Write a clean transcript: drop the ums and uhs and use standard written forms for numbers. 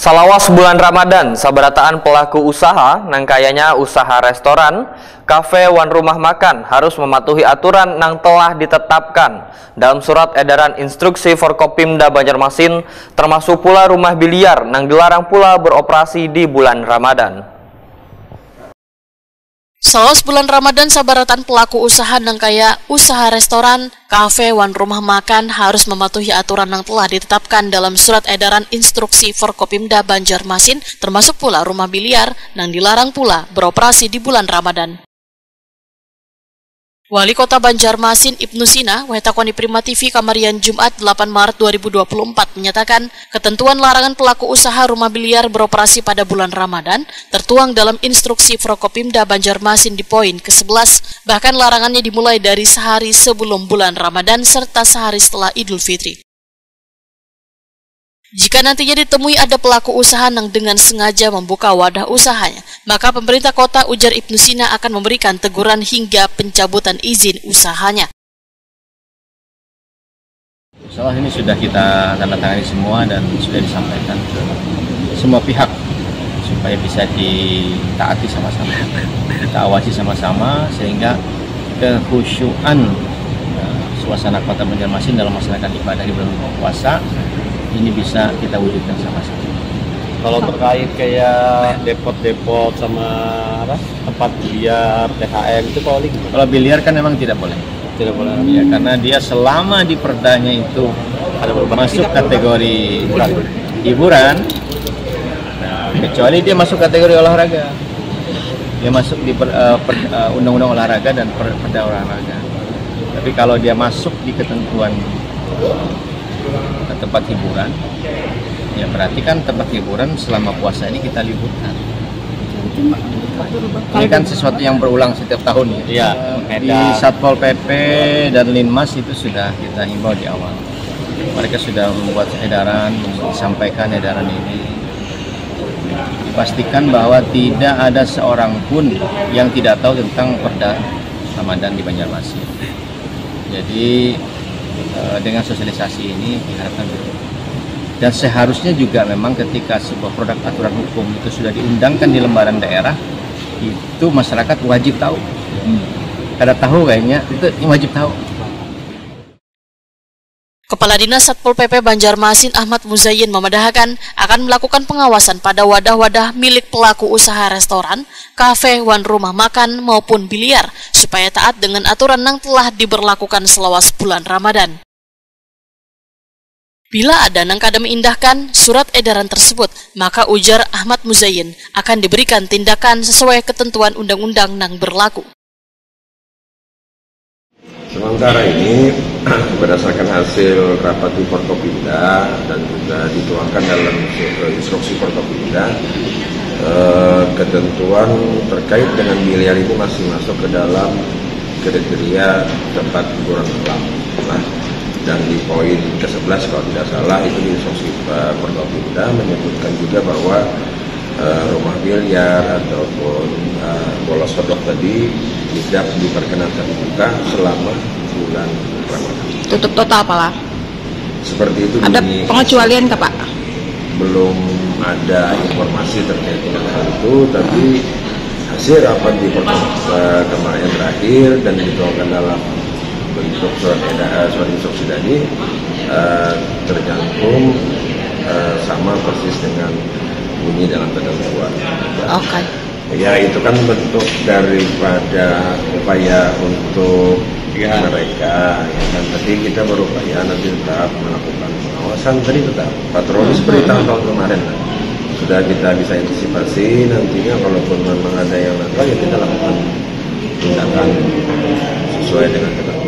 Salawas bulan Ramadan, sabarataan pelaku usaha, nang kayanya usaha restoran, kafe, wan rumah makan harus mematuhi aturan nang telah ditetapkan dalam surat edaran instruksi Forkopimda Banjarmasin, termasuk pula rumah biliar nang dilarang pula beroperasi di bulan Ramadan. Salawas bulan Ramadan, sabaratan pelaku usaha nang kaya usaha restoran, kafe, wan rumah makan harus mematuhi aturan yang telah ditetapkan dalam surat edaran instruksi Forkopimda Banjarmasin, termasuk pula rumah biliar nang dilarang pula beroperasi di bulan Ramadan. Wali Kota Banjarmasin Ibnu Sina, wetakoni Prima TV Kamarian Jumat 8 Maret 2024 menyatakan ketentuan larangan pelaku usaha rumah biliar beroperasi pada bulan Ramadan tertuang dalam instruksi Forkopimda Banjarmasin di poin ke-11, bahkan larangannya dimulai dari sehari sebelum bulan Ramadan serta sehari setelah Idul Fitri. Jika nantinya ditemui ada pelaku usaha yang dengan sengaja membuka wadah usahanya, maka pemerintah kota, ujar Ibnu Sina, akan memberikan teguran hingga pencabutan izin usahanya. Soal ini sudah kita tanda tangani semua dan sudah disampaikan ke semua pihak supaya bisa ditaati sama-sama, kita awasi sama-sama sehingga kekhusyuan suasana kota Banjarmasin dalam melaksanakan ibadah di bulan puasa ini bisa kita wujudkan sama-sama. Kalau terkait kayak depot-depot sama tempat biliar, THM itu kalau biliar kan memang tidak boleh. Tidak boleh. Ya, karena dia selama di perdanya itu masuk kategori hiburan, kecuali dia masuk kategori olahraga. Dia masuk di undang-undang olahraga dan perda olahraga. Tapi kalau dia masuk di ketentuan tempat hiburan, ya berarti kan tempat hiburan selama puasa ini kita liburkan. Ini kan sesuatu yang berulang setiap tahun ya. Iya, di Satpol PP dan Linmas itu sudah kita himbau di awal. Mereka sudah membuat edaran, disampaikan edaran ini. Dipastikan bahwa tidak ada seorang pun yang tidak tahu tentang perda Ramadan di Banjarmasin. Jadi dengan sosialisasi ini diharapkan dan seharusnya juga memang ketika sebuah produk aturan hukum itu sudah diundangkan di lembaran daerah, itu masyarakat wajib tahu. Kada tahu kayaknya itu wajib tahu. Kepala Dinas Satpol PP Banjarmasin Ahmad Muzayyin memedahkan akan melakukan pengawasan pada wadah-wadah milik pelaku usaha restoran, kafe, wan rumah makan maupun biliar supaya taat dengan aturan yang telah diberlakukan selawas bulan Ramadan. Bila ada yang kada mengindahkan surat edaran tersebut, maka ujar Ahmad Muzayyin akan diberikan tindakan sesuai ketentuan undang-undang yang berlaku. Sementara ini berdasarkan hasil rapat di Forkopimda dan juga dituangkan dalam instruksi Forkopimda, ketentuan terkait dengan biliar itu masih masuk ke dalam kriteria tempat hiburan malam. Nah, dan di poin ke-11 kalau tidak salah itu di instruksi Forkopimda menyebutkan juga bahwa rumah biliar ataupun bolos sodok tadi tidak diperkenankan dibuka selama bulan Ramadan. Tutup total apalah? Seperti itu. Ada pengecualian ke Pak? Belum ada informasi terkait dengan hal itu, tapi hasil rapat di kemarin terakhir dan dituangkan dalam bentuk surat instruksi tadi tercantum sama persis dengan bunyi dalam ketentuan. Oke. Ya itu kan bentuk daripada upaya untuk mereka, ya kan. Tadi kita berupaya nanti tetap melakukan pengawasan, tadi tetap patroli seperti tahun-tahun kemarin. Sudah kita bisa antisipasi nantinya kalaupun memang ada yang nakal ya kita lakukan tindakan sesuai dengan ketentuan.